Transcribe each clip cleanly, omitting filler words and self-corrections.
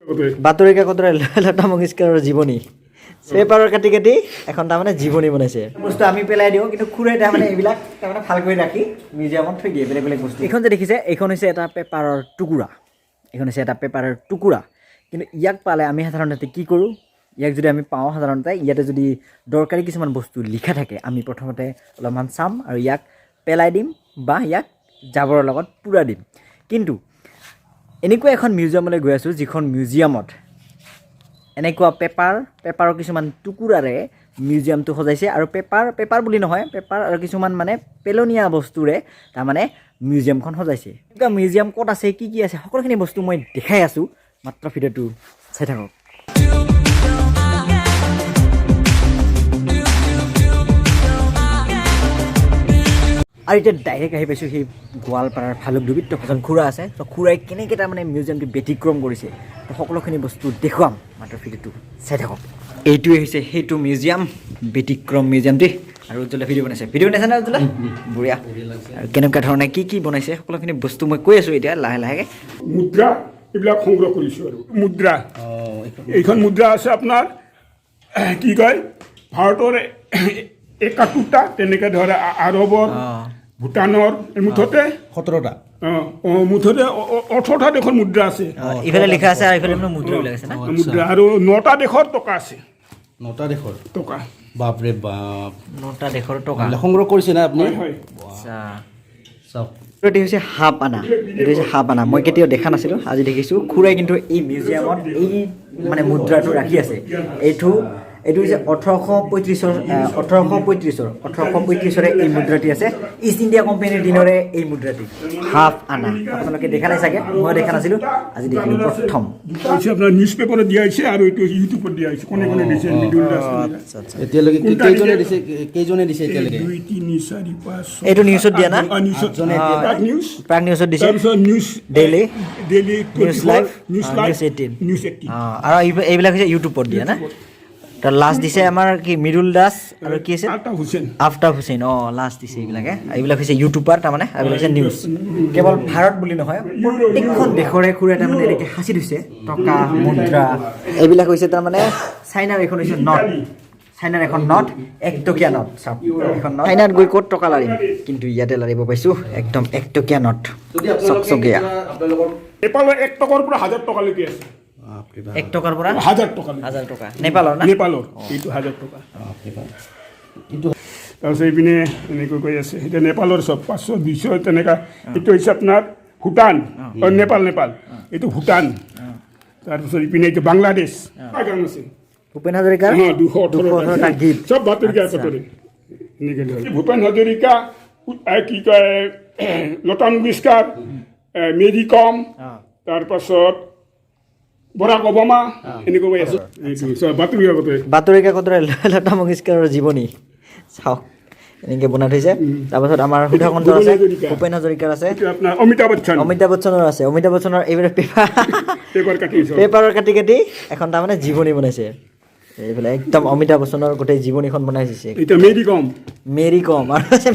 বাতৰি কাকতৰ লতা মংগেশকাৰৰ জীৱনী পেপাৰৰ কাটি কাটি এখন তাৰমানে জীৱনী বনাইছে বস্তু আমি পেলাই দিওঁ কিন্তু খুৰাই তাৰমানে এইবিলাক তাৰমানে ভাল কৰি ৰাখি মিউজিয়ামত থৈ দিয়ে বেলেগ বেলেগ বস্তু এইখন যে দেখিছে এইখন হৈছে এটা পেপাৰৰ টুকুৰা কিন্তু ইয়াক পালে আমি সাধাৰণতে কি কৰোঁ ইয়াক যদি আমি পাওঁ সাধাৰণতে ইয়াতে যদি দৰকাৰী কিছুমান বস্তু লিখা থাকে আমি প্ৰথমতে অলপমান চাম আৰু ইয়াক পেলাই দিম বা ইয়াক জাবৰৰ লগত পুৰা দিম কিন্তু এনেকুৱা এখন মিউজিয়ামলৈ গৈ আছোঁ যিখন মিউজিয়ামত এনেকুৱা পেপাৰৰ কিছুমান টুকুৰাৰে মিউজিয়ামটো সজাইছে আৰু পেপাৰ বুলি নহয় পেপাৰ আৰু কিছুমান মানে পেলনীয়া বস্তুৰে তাৰমানে মিউজিয়ামখন সজাইছে এনেকুৱা মিউজিয়াম ক'ত আছে কি কি আছে সকলোখিনি বস্তু মই দেখাই আছোঁ মাত্ৰ ভিডিঅ'টো চাই থাকক আৰু এতিয়া ডাইৰেক্ট আহি পাইছোঁ সেই গোৱালপাৰাৰ ভালুকডুবিত তো এজন খুৰা আছে তো খুৰাই কেনেকৈ তাৰমানে মিউজিয়ামটো ব্যতিক্ৰম কৰিছে তো সকলোখিনি বস্তু দেখুৱাম মাত্ৰ ভিডিঅ'টো চাই থাকক এইটোৱে হৈছে সেইটো মিউজিয়াম ব্যতিক্ৰম মিউজিয়ামটি আৰু উজ্জ্বলে ভিডিঅ' বনাইছে নে উজ্জ্বলে বঢ়িয়া আৰু কেনেকুৱা ধৰণে কি বনাইছে সকলোখিনি বস্তু মই কৈ আছোঁ এতিয়া লাহে লাহেকৈ মুদ্ৰা এইবিলাক সংগ্ৰহ কৰিছোঁ আৰু মুদ্ৰা এইখন মুদ্ৰা আছে আপোনাৰ কি কয় ভাৰতৰ 71টা তেনেকৈ ধৰে আৰৱৰ ভূটানৰ মুঠতে 17টা মুঠতে 18টা দেশৰ মুদ্ৰা আছে ইফালে লিখা আছে আৰু ইফালে মুদ্ৰাবিলাক আছে না মুদ্ৰা আৰু 9টা দেশৰ টকা আছে 9টা দেশৰ টকা বাপৰে বাপ 9টা দেশৰ টকা সংগ্ৰহ কৰিছে না আপুনি আচ্ছা চাওক এইটো হৈছে হাফ আনা মই কেতিয়াও দেখা নাছিলোঁ আজি দেখিছোঁ খুৰাই কিন্তু এই মিউজিয়ামত এই মানে মুদ্ৰাটো ৰাখি আছে এইটো হৈছে 1835 এই মুদ্ৰাটি আছে ইষ্ট ইণ্ডিয়া কোম্পানীৰ দিনৰে এই মুদ্ৰাটি হাফ আনা আপোনালোকে দেখা নাই চাগে মই দেখা নাছিলোঁ আজি দেখিলোঁ প্ৰথম আপোনাৰ নিউজ পেপাৰত দিয়া হৈছে আৰু এইটো ইউটিউবত দিয়া হৈছে কোনে কোনে দিছে এতিয়ালৈকে কেইজনে দিছে এতিয়ালৈকে 2 3 4 5 এইটো নিউজত দিয়া না প্ৰাগ নিউজত দিছে news daily news live news 18 আৰু এইবিলাক হৈছে ইউটিউবত দিয়া না তো লাষ্ট দিছে আমাৰ কি মৃদুল দাস আৰু কি আছে আফতাব হুছেইন লাষ্ট দিছে এইবিলাক হৈছে ইউটিউবাৰ তাৰমানে এইবিলাক হৈছে নিউজ কেৱল ভাৰত বুলি নহয় প্ৰত্যেকখন দেশৰে খুৰে তাৰমানে এনেকৈ সাঁচি দিছে টকা মুদ্ৰা এইবিলাক হৈছে তাৰমানে চাইনাৰ এখন হৈছে চাইনাৰ এখন নট 1 টকীয়া নট চাওক এখন নট চাইনাত গৈ ক'ত টকা লাৰিম কিন্তু ইয়াতে লাৰিব পাইছোঁ একদম 1 টকীয়া নট চকচকীয়া নেপালৰ 1 টকাৰ পৰা 1000 টকালৈকে আছে 1 টকাৰ পৰা 1000 টকা নেপালৰ এইটো 1000 টকা কিন্তু তাৰপিছত এইপিনে এনেকৈ কৈ আছে এতিয়া নেপালৰ চব 500 200 তেনেকুৱা এইটো হৈছে আপোনাৰ ভূটান নেপাল এইটো ভূটান তাৰপিছত এইপিনে এইটো বাংলাদেশ গান আছে ভূপেন হাজৰিকাৰ 218টা গীত চব বাতৰি কাকতৰে এনেকৈ ধৰে ভূপেন হাজৰিকা কি কয় লতা মংগেশকাৰ মেৰী কম তাৰপাছত বৰাক ওবামা এনেকৈ কৈ আছে বাতৰি কাকতৰ লতা মংগেশকাৰৰ জীৱনী চাওক এনেকৈ বনাই থৈছে তাৰপাছত আমাৰ সুধা কণ্ঠৰ আছে ভূপেন হাজৰিকাৰ আছে অমিতাভ বচ্চনৰ আছে অমিতাভ বচ্চনৰ এইবিলাক পেপাৰৰ কাটি এখন তাৰমানে জীৱনী বনাইছে এইফালে একদম অমিতাভ বচ্চনৰ গোটেই জীৱনীখন বনাই দিছে মেৰী কম আৰু আছে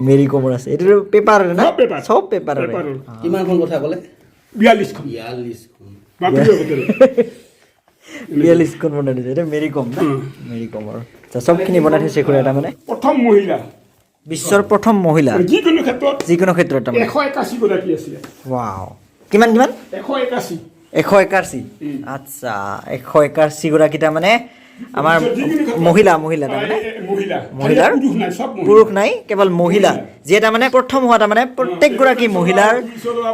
মেৰী কমৰ আছে এইটো পেপাৰ না চব পেপাৰৰ কিমানখন কথা ক'লে 42খন বনাই দিছে এইটো মেৰী কম না মেৰী কমৰ চবখিনি বনাই থৈছে খুৰা তাৰমানে প্ৰথম মহিলা বিশ্বৰ প্ৰথম মহিলা যিকোনো ক্ষেত্ৰত 181 গৰাকী আছিলে ৱাও কিমান 181 আচ্ছা 181 গৰাকী তাৰমানে আমাৰ মহিলা তাৰমানে মহিলাৰ পুৰুষ নাই কেৱল মহিলা যিয়ে তাৰমানে প্ৰথম হোৱা তাৰমানে প্ৰত্যেকগৰাকী মহিলাৰ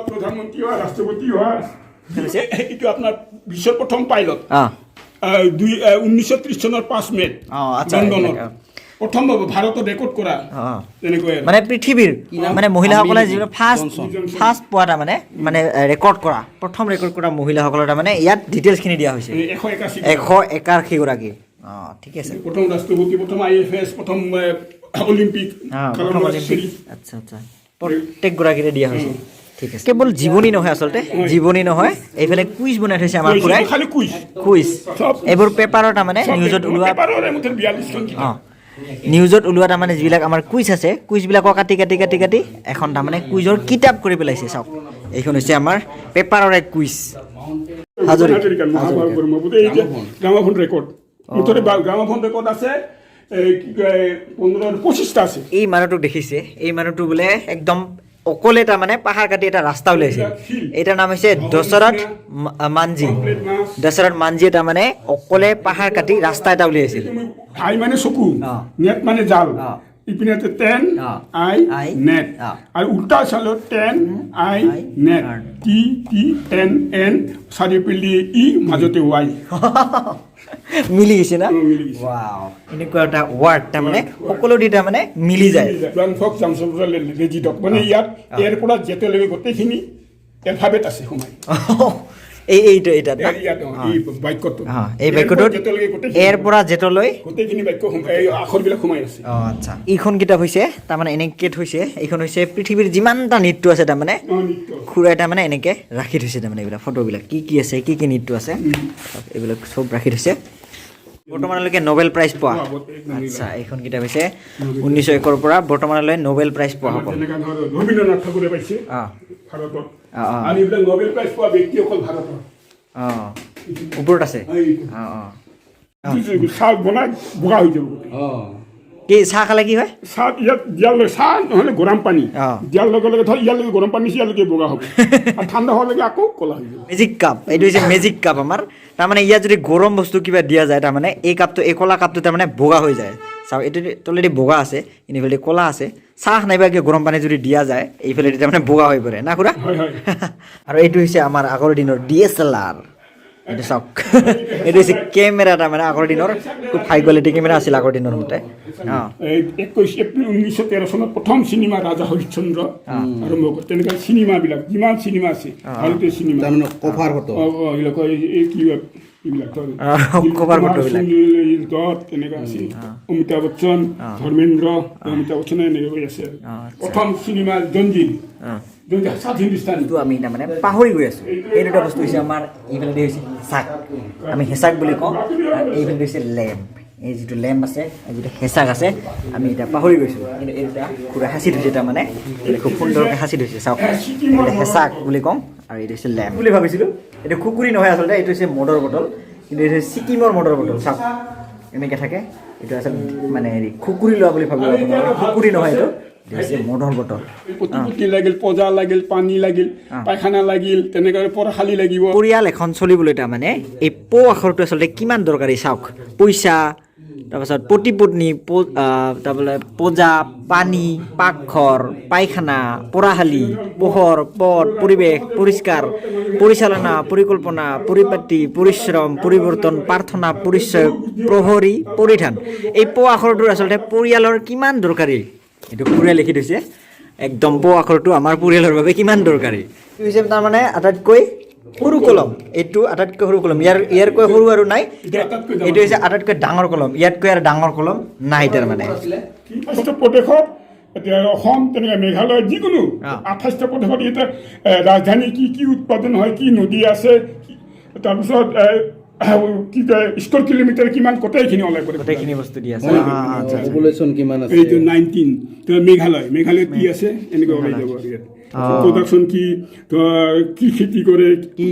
প্ৰধানমন্ত্ৰী হোৱা ৰাষ্ট্ৰপতি হোৱা এইটো আপোনাৰ বিশ্বৰ প্ৰথম পাইলট 1930 চনৰ 5 মেত লণ্ডনত প্ৰথম ভাৰতত ৰেকৰ্ড কৰা তেনেকৈ মানে পৃথিৱীৰ মানে মহিলাসকলে যিবিলাক ফাৰ্ষ্ট পোৱা তাৰমানে মানে প্ৰথম ৰেকৰ্ড কৰা মহিলাসকলৰ তাৰমানে ইয়াত ডিটেইলছখিনি দিয়া হৈছে 181 গৰাকী ঠিক আছে প্ৰথম ৰাষ্ট্ৰপতি প্ৰথম IFS প্ৰথম অলিম্পিক আচ্ছা প্ৰত্যেক গৰাকীৰে দিয়া হৈছে ঠিক আছে কেৱল জীৱনী নহয় আচলতে জীৱনী নহয় এইফালে কুইজ বনাই থৈছে আমাৰ খুৰাই কুইজ এইবোৰ পেপাৰৰ তাৰমানে নিউজত ওলোৱা তাৰমানে যিবিলাক আমাৰ কুইজ আছে কুইজবিলাকক কাটি এখন তাৰমানে কুইজৰ কিতাপ কৰি পেলাইছে চাওক এইখন হৈছে আমাৰ পেপাৰৰ এক কুইজ হাজৰিকা মহাভাৰত ব্ৰহ্মপুত্ৰ এই যে গ্ৰামোফোন ৰেকৰ্ড মুঠতে গ্ৰামোফোন ৰেকৰ্ড আছে কি কয় 15-25টা আছে এই মানুহটোক দেখিছে এই মানুহটো বোলে একদম অকলে তাৰমানে পাহাৰ কাটি এটা ৰাস্তা উলিয়াইছে এটাৰ নাম হৈছে দশৰথ মানজীয়ে তাৰমানে অকলে পাহাৰ কাটি ৰাস্তা এটা উলিয়াইছিল আই মানে চকু নেট মানে জাল ইপিনে 10 আই নেট আৰু উল্টা চালো 10 আই নেট টি টি এন এন চাৰিপিলি ই মাজতে ৱাই মিলি গৈছে না ৱাও এনেকুৱা এটা ৱাৰ্ড তাৰমানে সকলো দি তাৰমানে মিলি যায় ফক জামছৰ ৰেজিডক মানে ইয়াত এৰ পৰা যেতেলৈকে গোটেইখিনি এলফাবেট আছে সোমাই এইটো এটা এই বাক্যটো এই বাক্যটোত এৰ পৰা জেটলৈ গোটেইখিনি বাক্য এই আখৰবিলাক সোমাই আছে আচ্ছা এইখন কিতাপ হৈছে তাৰমানে এনেকে থৈছে এইখন হৈছে পৃথিৱীৰ যিমানটা নৃত্য আছে তাৰমানে খুৰাই তাৰমানে এনেকে ৰাখি থৈছে তাৰমানে এইবিলাক ফটোবিলাক কি আছে কি নৃত্য আছে এইবিলাক চব ৰাখি থৈছে বৰ্তমানলৈকে নোবেল প্ৰাইজ পোৱা আচ্ছা এইখন কিতাপ হৈছে 1901 পৰা বৰ্তমানলৈ নোবেল প্ৰাইজ পোৱা হ'ব ৰবীন্দ্ৰনাথ ঠাকুৰে পাইছে ভাৰতত আৰু এইবিলাক নোবেল প্ৰাইজ পোৱা ব্যক্তি অকল ভাৰতৰ ওপৰত আছে চাহ বনাই বগা হৈ যাব কি চাহ খালে কি হয় চাহ ইয়াত দিয়াৰ লগে চাহ নহ'লে গৰম পানী দিয়াৰ লগে লগে ধৰ ইয়ালৈকে গৰম পানী ইয়ালৈকে বগা হ'ব আৰু ঠাণ্ডা হোৱাৰ লগে আকৌ ক'লা হৈ যাব মেজিক কাপ এইটো হৈছে মেজিক কাপ আমাৰ তাৰমানে ইয়াত যদি গৰম বস্তু কিবা দিয়া যায় তাৰমানে এই কাপটো এই ক'লা কাপটো তাৰমানে বগা হৈ যায় চাওক এইটো তলেদি বগা আছে ইনিফালে ক'লা আছে চাহ নাইবা কি গৰম পানী যদি দিয়া যায় এইফালে তাৰমানে বগা হৈ পৰে না খুৰা আৰু এইটো হৈছে আমাৰ আগৰ দিনৰ DSLR এইটো চাওক এইটো হৈছে কেমেৰা তাৰমানে আগৰ দিনৰ খুব হাই কোৱালিটি কেমেৰা আছিল আগৰ দিনৰ মতে 21 এপ্ৰিল 1913 চনত প্ৰথম চিনেমা ৰাজা হৰিশ্চন্দ্ৰ আৰম্ভ কৰে তেনেকৈ চিনেমাবিলাক যিমান চিনেমা আছে ভাৰতীয় চিনেমা তাৰমানে কভাৰ ফটো এইবিলাক এই কি এইবিলাক কভাৰ ফটোবিলাক তেনেকুৱা আছে অমিতাভ বচ্চন ধৰ্মেন্দ্ৰ অমিতাভ বচ্চনে এনেকৈ আছে প্ৰথম চিনেমা জঞ্জিল তো আমি তাৰমানে পাহৰি গৈ আছোঁ এই দুটা বস্তু হৈছে আমাৰ এইফালে হৈছে হেঁচাক আমি হেঁচাক বুলি কওঁ আৰু এইফালে হৈছে লেম্প এই যিটো লেম্প আছে যিটো হেঁচাক আছে আমি এতিয়া পাহৰি গৈছোঁ কিন্তু এই দুটা খুৰাই সাঁচি থৈছে তাৰমানে খুব সুন্দৰকৈ সাঁচি থৈছে চাওক এইটো হেঁচাক বুলি কওঁ আৰু এইটো হৈছে লেম্প বুলি ভাবিছিলোঁ এইটো খুকুৰি নহয় আচলতে এইটো হৈছে মদৰ বটল কিন্তু এইটো হৈছে ছিকিমৰ মদৰ বটল চাওক এনেকৈ থাকে এইটো আচলতে মানে হেৰি খুকুৰি লোৱা বুলি ভাবিব আপোনালোকে খুকুৰি নহয় এইটো মদৰ বটল পুতি লাগিল পজা লাগিল পানী লাগিল পায়খানা লাগিল তেনেকৈ পৰশালি লাগিব পৰিয়াল এখন চলিবলৈ তাৰমানে এই প আখৰটো আচলতে কিমান দৰকাৰী চাওক পইচা তাৰপাছত পতি পত্নী তাৰপৰা পজা পানী পাকঘৰ পায়খানা পৰাশালি পোহৰ পথ পৰিৱেশ পৰিষ্কাৰ পৰিচালনা পৰিকল্পনা পৰিপাটি পৰিশ্ৰম পৰিৱৰ্তন প্ৰাৰ্থনা পৰিচয় প্ৰহৰী পৰিধান এই প আখৰটোৰ আচলতে পৰিয়ালৰ কিমান দৰকাৰী এইটো খুৰাই লিখি থৈছে একদম প আখৰটো আমাৰ পৰিয়ালৰ বাবে কিমান দৰকাৰী এইটো হৈছে তাৰমানে আটাইতকৈ সৰু কলম এইটো আটাইতকৈ সৰু কলম ইয়াৰকৈ সৰু আৰু নাই এইটো হৈছে আটাইতকৈ ডাঙৰ কলম ইয়াতকৈ আৰু ডাঙৰ কলম নাই তাৰমানে প্ৰদেশত এতিয়া অসম তেনেকৈ মেঘালয় যিকোনো 28টা প্ৰদেশত এতিয়া ৰাজধানী কি উৎপাদন হয় কি নদী আছে তাৰপিছত কি কয় স্কোৱাৰ কিলোমিটাৰ কিমান গোটেইখিনি ওলাই পৰে গোটেইখিনি বস্তু দি আছে পপুলেশ্যন কিমান আছে এইটো 19 মেঘালয়ত কি আছে এনেকৈ ওলাই যাব ইয়াত প্ৰডাকশ্যন কি খেতি কৰে কি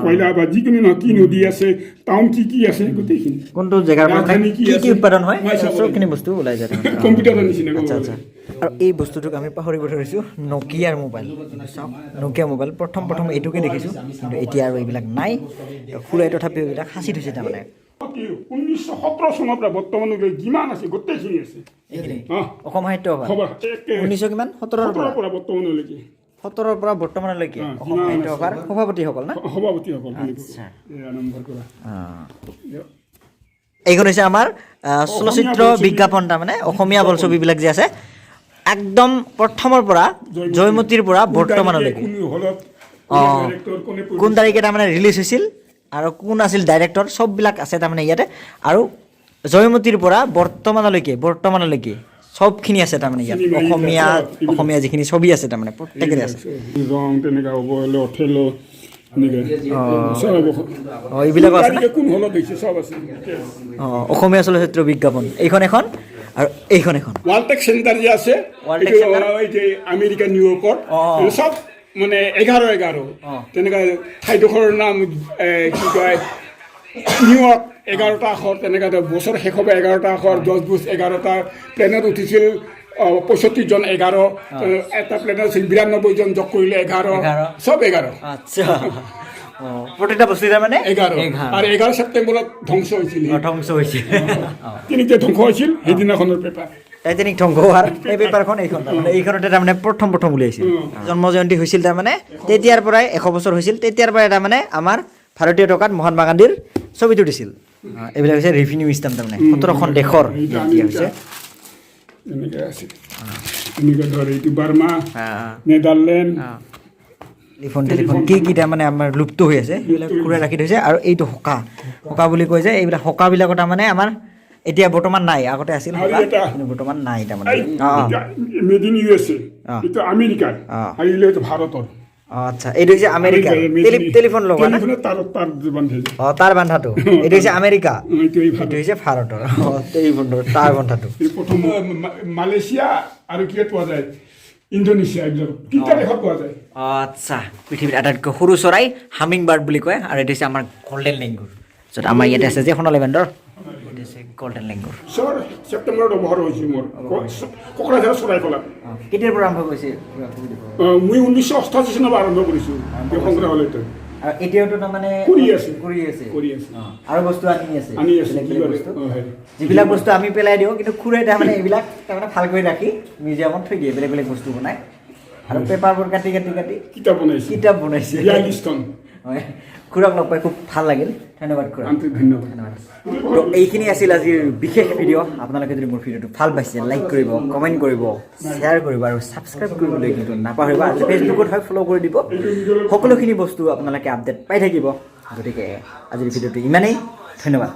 কয়লা বা যিকোনো নহয় কি নদী আছে টাউন কি আছে গোটেইখিনি কোনটো জেগাৰ পৰা কি উৎপাদন হয় চবখিনি বস্তু ওলাই যায় কম্পিউটাৰৰ নিচিনা আচ্ছা আৰু এই বস্তুটোক আমি পাহৰিব ধৰিছোঁ নকিয়াৰ মোবাইল চাওক নকিয়া মোবাইল প্ৰথম এইটোকে দেখিছোঁ কিন্তু এতিয়া আৰু এইবিলাক নাই খুৰাই তথাপিও এইবিলাক সাঁচি থৈছে তাৰমানে 1917 চনৰ পৰা বৰ্তমানলৈ যিমান আছে গোটেইখিনি আছে অসম সাহিত্য সভা 1900 কিমান 17ৰ পৰা বৰ্তমানলৈকে 17ৰ পৰা বৰ্তমানলৈকে অসম সাহিত্য সভাৰ সভাপতিসকল না সভাপতিসকল আচ্ছা আৰম্ভ কৰা এইখন হৈছে আমাৰ চলচ্চিত্ৰ বিজ্ঞাপন তাৰমানে অসমীয়া বোলছবিবিলাক যে আছে একদম প্ৰথমৰ পৰা জয়মতীৰ পৰা বৰ্তমানলৈকে কোন তাৰিখে তাৰমানে ৰিলিজ হৈছিল আৰু কোন আছিল ডাইৰেক্টৰ চববিলাক আছে তাৰমানে ইয়াতে আৰু জয়মতীৰ পৰা বৰ্তমানলৈকে চবখিনি আছে তাৰমানে ইয়াত অসমীয়া যিখিনি ছবি আছে তাৰমানে প্ৰত্যেকৰে আছে ৰং তেনেকৈ অৱহেলো অথেলো এইবিলাক আছে কোন হলত হৈছে চব আছে অসমীয়া চলচ্চিত্ৰ বিজ্ঞাপন এইখন এখন আৰু এইখন এখন ৱাৰ্ল্ড টেক চেণ্টাৰ যে আছে আমেৰিকা নিউয়ৰ্কত চব মানে 11 তেনেকৈ ঠাইডোখৰৰ নাম কি কয় নিউয়ৰ্ক 11টা আখৰ তেনেকৈ বছৰ শেষ হ'ব 11টা আখৰ জৰ্জ বুছ 11টা প্লেনত উঠিছিল 65জন 11 এটা প্লেনত আছিল 92 জন যোগ কৰিলে 11 চব 11 আচ্ছা প্ৰতিটা বস্তু মানে 11 আৰু 11 ছেপ্টেম্বৰত ধ্বংস হৈছিল কেনেকৈ ধ্বংস হৈছিল সেইদিনাখনৰ পেপাৰ টাইটানিক ধ্বংস হোৱাৰ এই পেপাৰখন এইখনতে তাৰমানে প্ৰথম উলিয়াইছিল জন্ম জয়ন্তী হৈছিল তাৰমানে তেতিয়াৰ পৰাই 100 বছৰ হৈছিল তেতিয়াৰ পৰাই তাৰমানে আমাৰ ভাৰতীয় টকাত মহাত্মা গান্ধীৰ ছবিটো দিছিল এইবিলাক হৈছে ৰেভিনিউ ষ্টাম্প তাৰমানে 17খন দেশৰ দিয়া হৈছে এনেকৈ আছিল এনেকৈ ধৰ এইটো বাৰ্মা নেদাৰলেণ্ড টেলিফোন কি তাৰমানে আমাৰ লুপ্ত হৈ আছে এইবিলাক খুৰাই ৰাখি থৈছে আৰু এইটো হকা বুলি কয় যে এইবিলাক হকাবিলাকো তাৰমানে আমাৰ এতিয়া বৰ্তমান নাই আগতে আছিল কিন্তু বৰ্তমান নাই তাৰমানে মেড ইন USA এইটো আমেৰিকাৰ আৰু এইটো ভাৰতৰ আচ্ছা এইটো হৈছে আমেৰিকা টেলিফোন লগা না তাৰ বান্ধাটো এইটো হৈছে আমেৰিকা এইটো হৈছে ভাৰতৰ টেলিফোনৰ তাৰ বান্ধাটো প্ৰথম মালয়েছিয়া আৰু কি পোৱা যায় ইণ্ডোনেছিয়া এইবিলাক তিনিটা দেশত পোৱা যায় আচ্ছা পৃথিৱীৰ আটাইতকৈ সৰু চৰাই হামিং বাৰ্ড বুলি কয় আৰু এইটো হৈছে আমাৰ গল্ডেন লেংগুৰ য'ত আমাৰ ইয়াতে আছে যে সোণালী বান্দৰ এইটো হৈছে গল্ডেন লেংগুৰ ছেপ্টেম্বৰত ব্যৱহাৰ হৈছিল মোৰ কোকৰাঝাৰ চৰাইকলা কেতিয়াৰ পৰা আৰম্ভ কৰিছে মই 1988 চনৰ পৰা আৰম্ভ কৰিছোঁ সংগ্ৰহালয়টো আৰু এতিয়াওতো তাৰমানে কৰি আছে আৰু বস্তু আনি আছে যিবিলাক বস্তু আমি পেলাই দিওঁ কিন্তু খুৰাই তাৰমানে এইবিলাক তাৰমানে ভালকৈ ৰাখি মিউজিয়ামত থৈ দিয়ে বেলেগ বস্তু বনাই আৰু পেপাৰবোৰ কাটি কিতাপ বনাইছে 42খন হয় খুৰাক লগ পাই খুব ভাল লাগিল ধন্যবাদ খুৰা ধন্যবাদ তো এইখিনি আছিল আজিৰ বিশেষ ভিডিঅ' আপোনালোকে যদি মোৰ ভিডিঅ'টো ভাল পাইছে লাইক কৰিব কমেণ্ট কৰিব শ্বেয়াৰ কৰিব আৰু ছাবস্ক্ৰাইব কৰিবলৈ কিন্তু নাপাহৰিব আৰু ফেচবুকত হয় ফ'ল' কৰি দিব সকলোখিনি বস্তু আপোনালোকে আপডেট পাই থাকিব গতিকে আজিৰ ভিডিঅ'টো ইমানেই ধন্যবাদ